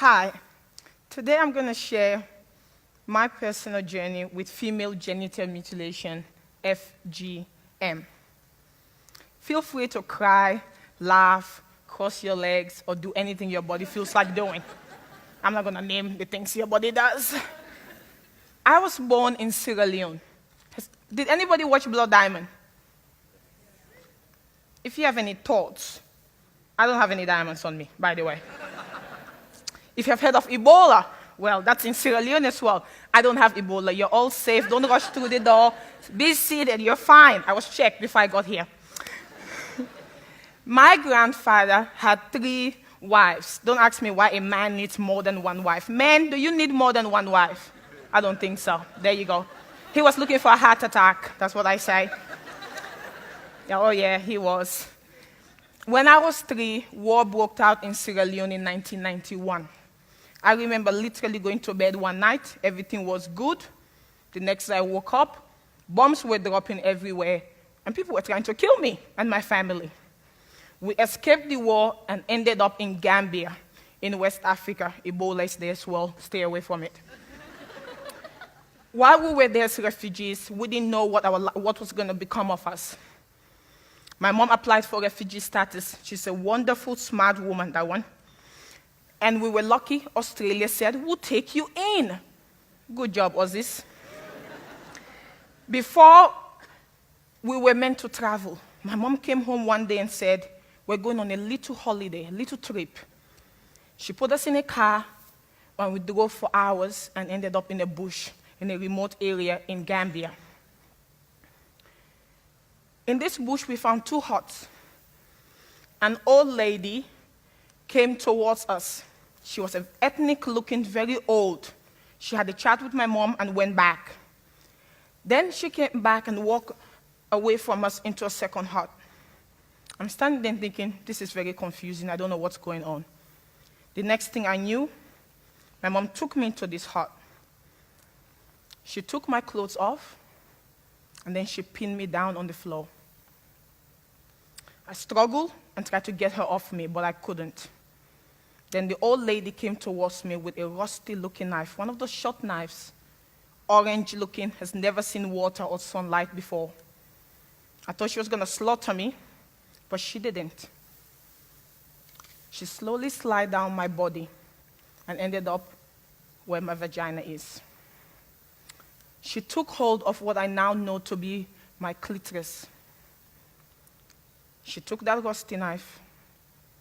Hi, today I'm going to share my personal journey with female genital mutilation, FGM. Feel free to cry, laugh, cross your legs, or do anything your body feels like doing. I'm not going to name the things your body does. I was born in Sierra Leone. Did anybody watch Blood Diamond? If you have any thoughts, I don't have any diamonds on me, by the way. If you have heard of Ebola, well, that's in Sierra Leone as well. I don't have Ebola. You're all safe. Don't rush through the door. Be seated. You're fine. I was checked before I got here. My grandfather had 3 wives. Don't ask me why a man needs more than 1 wife. Men, do you need more than 1 wife? I don't think so. There you go. He was looking for a heart attack. That's what I say. Oh, yeah, he was. When I was 3, war broke out in Sierra Leone in 1991. I remember literally going to bed one night. Everything was good. The next day I woke up. Bombs were dropping everywhere. And people were trying to kill me and my family. We escaped the war and ended up in Gambia in West Africa. Ebola is there as well. Stay away from it. While we were there as refugees, we didn't know what was going to become of us. My mom applied for refugee status. She's a wonderful, smart woman, that one. And we were lucky. Australia said, we'll take you in. Good job, Aussies. Before we were meant to travel, my mom came home one day and said, we're going on a little holiday, a little trip. She put us in a car, and we drove for hours and ended up in a bush in a remote area in Gambia. In this bush, we found 2 huts. An old lady came towards us. She was ethnic-looking, very old. She had a chat with my mom and went back. Then she came back and walked away from us into a second hut. I'm standing there thinking, this is very confusing. I don't know what's going on. The next thing I knew, my mom took me into this hut. She took my clothes off, and then she pinned me down on the floor. I struggled and tried to get her off me, but I couldn't. Then the old lady came towards me with a rusty-looking knife, one of those short knives, orange-looking, has never seen water or sunlight before. I thought she was going to slaughter me, but she didn't. She slowly slid down my body and ended up where my vagina is. She took hold of what I now know to be my clitoris. She took that rusty knife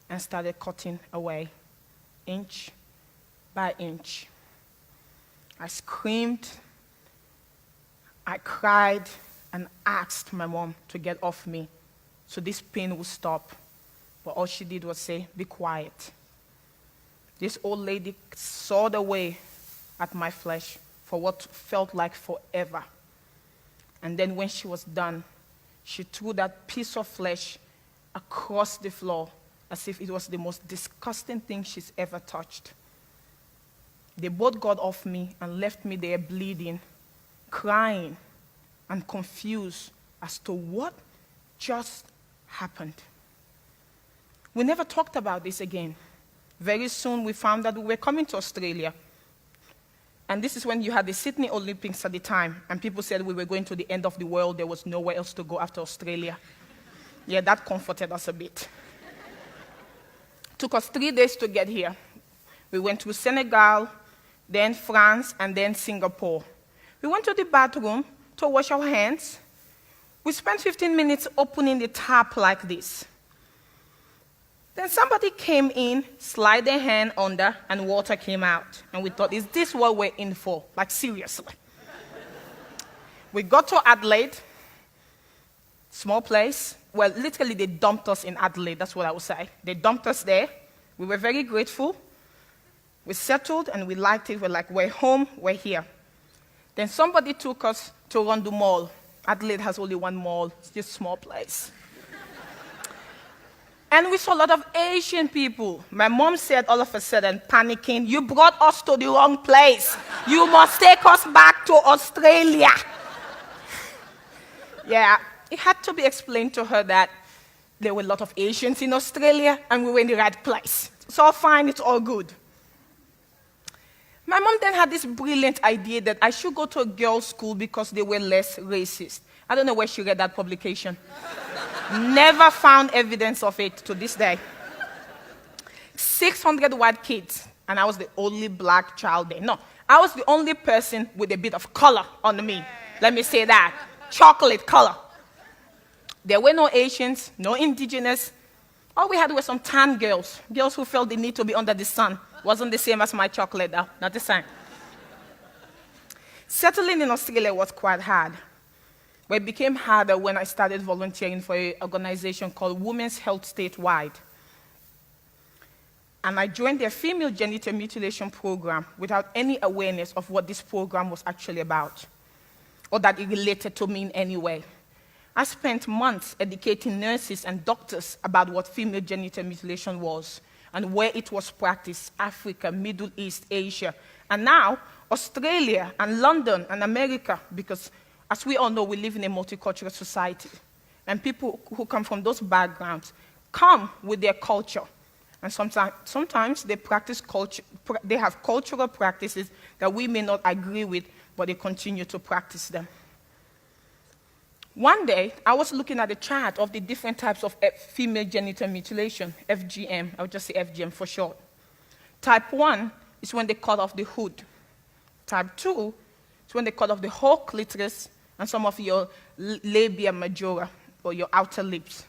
and started cutting away, inch by inch. I screamed, I cried, and asked my mom to get off me so this pain would stop. But all she did was say, be quiet. This old lady sawed away at my flesh for what felt like forever. And then when she was done, she threw that piece of flesh across the floor as if it was the most disgusting thing she's ever touched. They both got off me and left me there bleeding, crying, and confused as to what just happened. We never talked about this again. Very soon we found that we were coming to Australia. And this is when you had the Sydney Olympics at the time, and people said we were going to the end of the world. There was nowhere else to go after Australia. Yeah, that comforted us a bit. Took us 3 days to get here. We went to Senegal, then France, and then Singapore. We went to the bathroom to wash our hands. We spent 15 minutes opening the tap like this. Then somebody came in, slid their hand under, and water came out. And we thought, is this what we're in for? Like, seriously. We got to Adelaide, small place. Well, literally, they dumped us in Adelaide, that's what I would say. They dumped us there. We were very grateful. We settled, and we liked it. We're like, we're home, we're here. Then somebody took us to Rondu Mall. Adelaide has only 1 mall. It's just a small place. And we saw a lot of Asian people. My mom said all of a sudden, panicking, you brought us to the wrong place. You must take us back to Australia. Yeah, it had to be explained to her that there were a lot of Asians in Australia, and we were in the right place. It's all fine, it's all good. My mom then had this brilliant idea that I should go to a girls' school because they were less racist. I don't know where she read that publication. Never found evidence of it to this day. 600 white kids, and I was the only black child there. No, I was the only person with a bit of color on me. Let me say that. Chocolate color. There were no Asians, no indigenous. All we had were some tan girls, girls who felt the need to be under the sun. Wasn't the same as my chocolate, though, not the same. Settling in Australia was quite hard, but it became harder when I started volunteering for an organization called Women's Health Statewide. And I joined their female genital mutilation program without any awareness of what this program was actually about, or that it related to me in any way. I spent months educating nurses and doctors about what female genital mutilation was and where it was practiced: Africa, Middle East, Asia, and now Australia and London and America, because as we all know, we live in a multicultural society, and people who come from those backgrounds come with their culture. And sometimes they practice culture, they have cultural practices that we may not agree with, but they continue to practice them. One day, I was looking at a chart of the different types of female genital mutilation, FGM. I'll just say FGM for short. Type 1 is when they cut off the hood. Type 2 is when they cut off the whole clitoris and some of your labia majora, or your outer lips.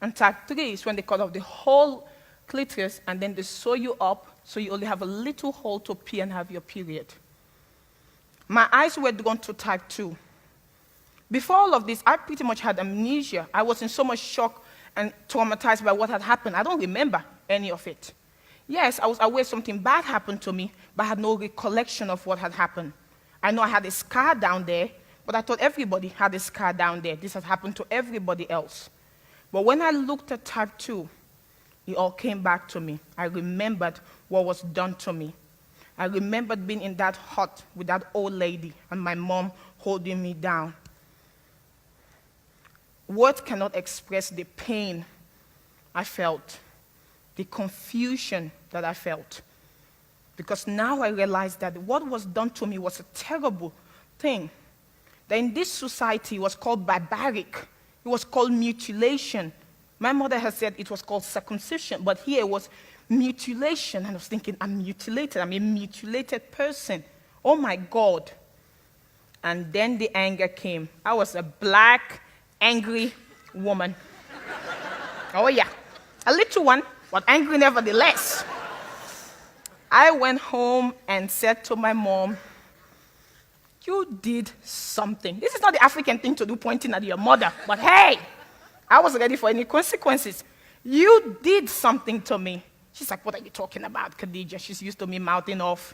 And type 3 is when they cut off the whole clitoris and then they sew you up so you only have a little hole to pee and have your period. My eyes were drawn to type 2. Before all of this, I pretty much had amnesia. I was in so much shock and traumatized by what had happened. I don't remember any of it. Yes, I was aware something bad happened to me, but I had no recollection of what had happened. I know I had a scar down there, but I thought everybody had a scar down there. This had happened to everybody else. But when I looked at type 2, it all came back to me. I remembered what was done to me. I remembered being in that hut with that old lady and my mom holding me down. Words cannot express the pain I felt, the confusion that I felt. Because now I realized that what was done to me was a terrible thing. That in this society it was called barbaric. It was called mutilation. My mother has said it was called circumcision, but here it was mutilation. And I was thinking, I'm mutilated. I'm a mutilated person. Oh my God. And then the anger came. I was a black, angry woman. Oh yeah, a little one, but angry nevertheless. I went home and said to my mom, you did something. This is not the African thing to do, pointing at your mother, but hey, I was ready for any consequences. You did something to me. She's like, what are you talking about, Khadija? She's used to me mouthing off.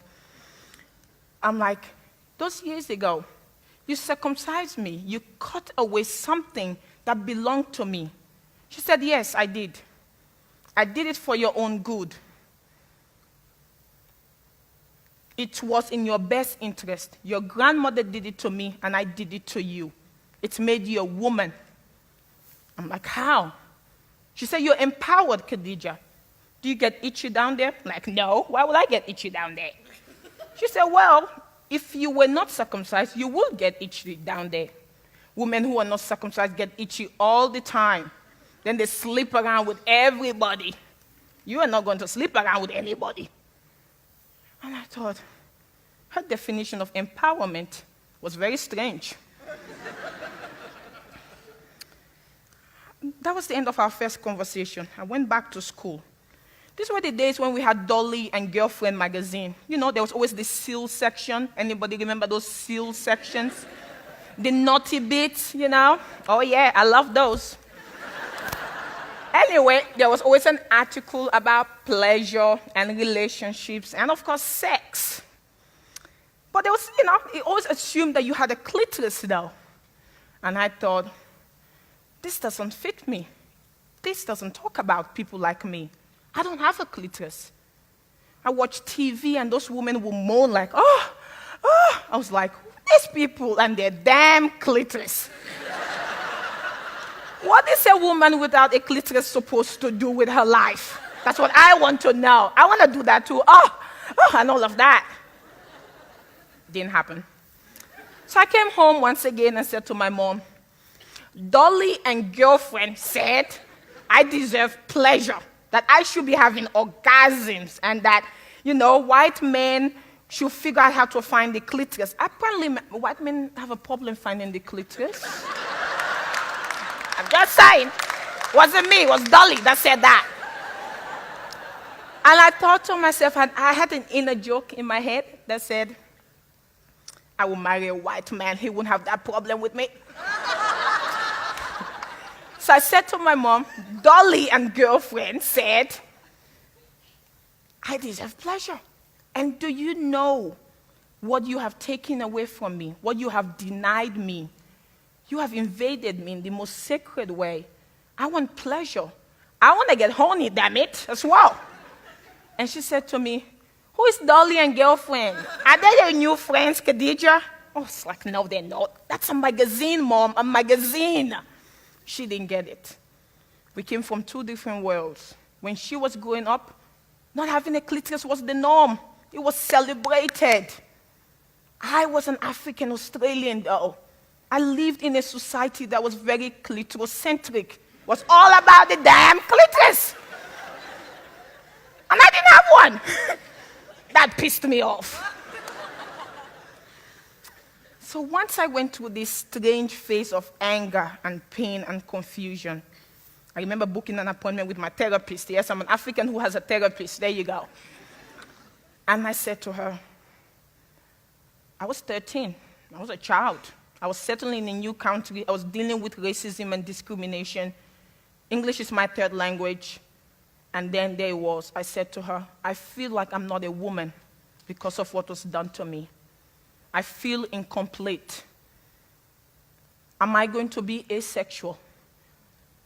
I'm like, those years ago, you circumcised me. You cut away something that belonged to me. She said, yes, I did. I did it for your own good. It was in your best interest. Your grandmother did it to me, and I did it to you. It made you a woman. I'm like, how? She said, you're empowered, Khadija. Do you get itchy down there? I'm like, no. Why would I get itchy down there? She said, well, if you were not circumcised, you would get itchy down there. Women who are not circumcised get itchy all the time. Then they sleep around with everybody. You are not going to sleep around with anybody. And I thought, her definition of empowerment was very strange. That was the end of our first conversation. I went back to school. These were the days when we had Dolly and Girlfriend magazine. You know, there was always the seal section. Anybody remember those seal sections? The naughty bits, you know? Oh yeah, I love those. Anyway, there was always an article about pleasure and relationships and, of course, sex. But there was, you know, it always assumed that you had a clitoris, though. And I thought, this doesn't fit me. This doesn't talk about people like me. I don't have a clitoris. I watch TV and those women will moan like, oh, oh. I was like, these people and their damn clitoris. What is a woman without a clitoris supposed to do with her life? That's what I want to know. I want to do that too. Oh, and all of that. Didn't happen. So I came home once again and said to my mom, Dolly and girlfriend said I deserve pleasure, that I should be having orgasms, and that, white men should figure out how to find the clitoris. Apparently, white men have a problem finding the clitoris. I'm just saying. It wasn't me, it was Dolly that said that. And I thought to myself, and I had an inner joke in my head that said, I will marry a white man, he won't have that problem with me. So I said to my mom, Dolly and girlfriend said, I deserve pleasure. And do you know what you have taken away from me, what you have denied me? You have invaded me in the most sacred way. I want pleasure. I want to get horny, damn it, as well. And she said to me, who is Dolly and girlfriend? Are they your new friends, Khadija? Oh, it's like, no, they're not. That's a magazine, Mom, a magazine. She didn't get it. We came from two different worlds. When she was growing up, not having a clitoris was the norm. It was celebrated. I was an African Australian, though. I lived in a society that was very clitorocentric. It was all about the damn clitoris. And I didn't have one. That pissed me off. So once I went through this strange phase of anger and pain and confusion, I remember booking an appointment with my therapist. Yes, I'm an African who has a therapist. There you go. And I said to her, I was 13. I was a child. I was settling in a new country. I was dealing with racism and discrimination. English is my third language. And then there it was. I said to her, I feel like I'm not a woman because of what was done to me. I feel incomplete. Am I going to be asexual?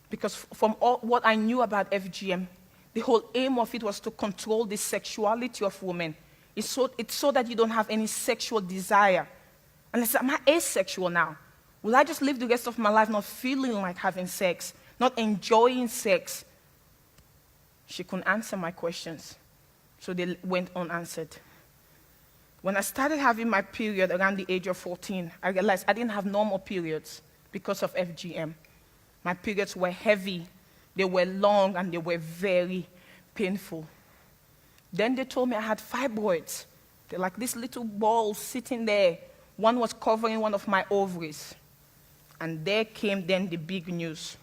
Because from all what I knew about FGM, the whole aim of it was to control the sexuality of women. It's so that you don't have any sexual desire. And I said, am I asexual now? Will I just live the rest of my life not feeling like having sex, not enjoying sex? She couldn't answer my questions, so they went unanswered. When I started having my period around the age of 14, I realized I didn't have normal periods because of FGM. My periods were heavy, they were long, and they were very painful. Then they told me I had fibroids. They're like these little balls sitting there. One was covering one of my ovaries. And there came then the big news.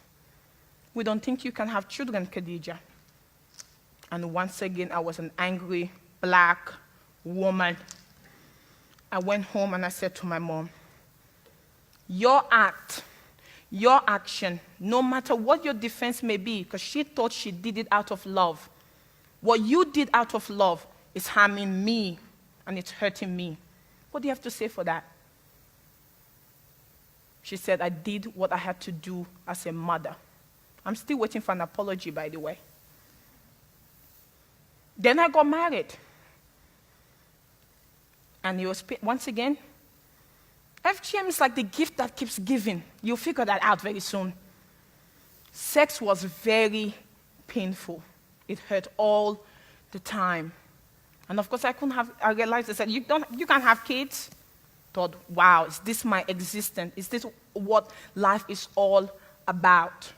We don't think you can have children, Khadija. And once again, I was an angry black woman. I went home and I said to my mom, your action, no matter what your defense may be, because she thought she did it out of love, what you did out of love is harming me and it's hurting me. What do you have to say for that? She said, I did what I had to do as a mother. I'm still waiting for an apology, by the way. Then I got married. And it was, once again, FGM is like the gift that keeps giving. You'll figure that out very soon. Sex was very painful. It hurt all the time. And of course, I realized, I said, you can't have kids. Thought, wow, is this my existence? Is this what life is all about?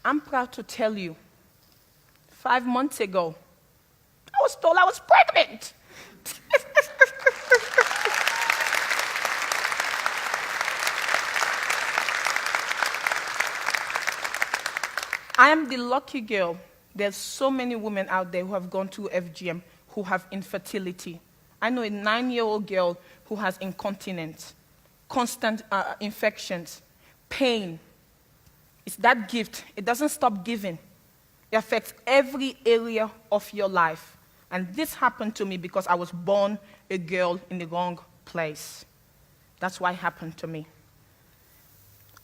I'm proud to tell you, 5 months ago, I was told I was pregnant. I am the lucky girl. There's so many women out there who have gone through FGM who have infertility. I know a 9-year-old girl who has incontinence, constant infections, pain. It's that gift. It doesn't stop giving. It affects every area of your life. And this happened to me because I was born a girl in the wrong place. That's why it happened to me.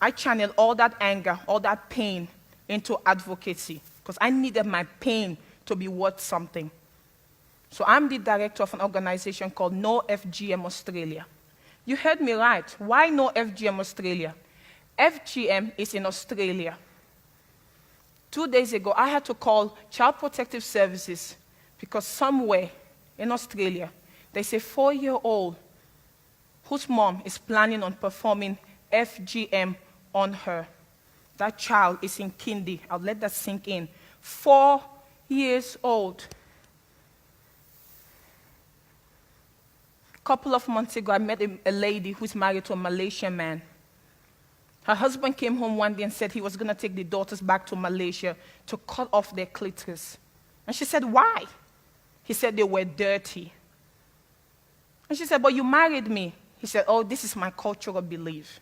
I channeled all that anger, all that pain into advocacy because I needed my pain to be worth something. So I'm the director of an organization called No FGM Australia. You heard me right. Why No FGM Australia? FGM is in Australia. 2 days ago, I had to call Child Protective Services because somewhere in Australia, there's a 4-year-old whose mom is planning on performing FGM on her. That child is in kindy. I'll let that sink in. 4 years old. A couple of months ago, I met a lady who's married to a Malaysian man. Her husband came home one day and said he was going to take the daughters back to Malaysia to cut off their clitoris. And she said, why? He said they were dirty. And she said, but you married me. He said, oh, this is my cultural belief.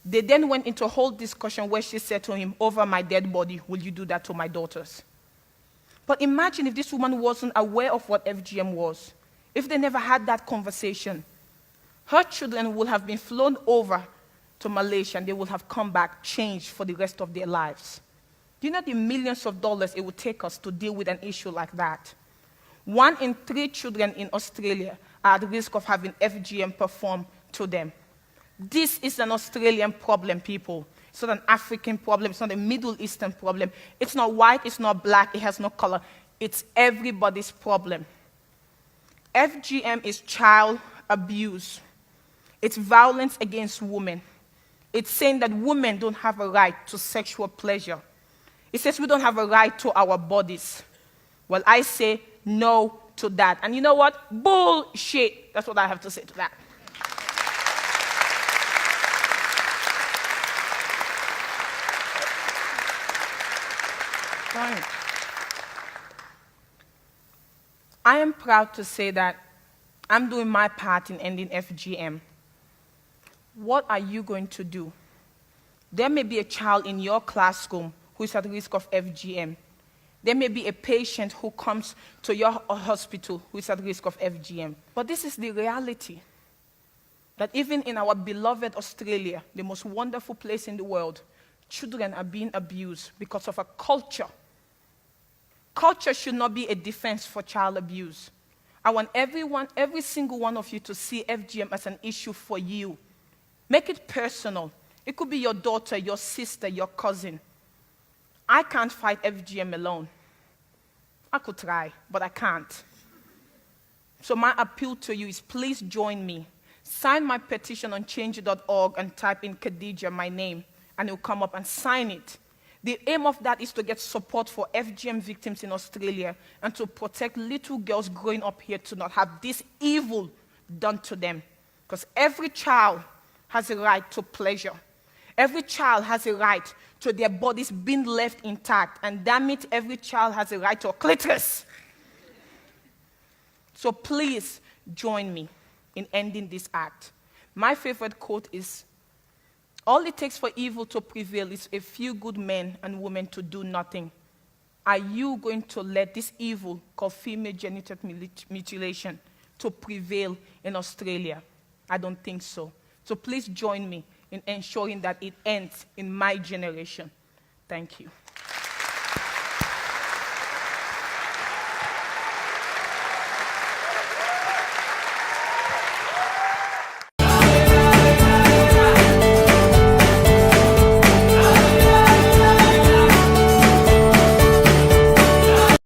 They then went into a whole discussion where she said to him, over my dead body, will you do that to my daughters? But imagine if this woman wasn't aware of what FGM was. If they never had that conversation, her children would have been flown over to Malaysia and they would have come back changed for the rest of their lives. Do you know the millions of dollars it would take us to deal with an issue like that? 1 in 3 children in Australia are at risk of having FGM performed to them. This is an Australian problem, people. It's not an African problem. It's not a Middle Eastern problem. It's not white. It's not black. It has no color. It's everybody's problem. FGM is child abuse. It's violence against women. It's saying that women don't have a right to sexual pleasure. It says we don't have a right to our bodies. Well, I say no to that. And you know what? Bullshit. That's what I have to say to that. Right. I am proud to say that I'm doing my part in ending FGM. What are you going to do? There may be a child in your classroom who is at risk of FGM. There may be a patient who comes to your hospital who is at risk of FGM. But this is the reality, that even in our beloved Australia, the most wonderful place in the world, children are being abused because of a culture. Culture should not be a defense for child abuse. I want every single one of you to see FGM as an issue for you. Make it personal. It could be your daughter, your sister, your cousin. I can't fight FGM alone. I could try, but I can't. So my appeal to you is please join me. Sign my petition on change.org and type in Khadija, my name, and it'll come up, and sign it. The aim of that is to get support for FGM victims in Australia and to protect little girls growing up here to not have this evil done to them. Because every child has a right to pleasure. Every child has a right to their bodies being left intact. And damn it, every child has a right to a clitoris. So please join me in ending this act. My favorite quote is, all it takes for evil to prevail is a few good men and women to do nothing. Are you going to let this evil called female genital mutilation to prevail in Australia? I don't think so. So please join me in ensuring that it ends in my generation. Thank you.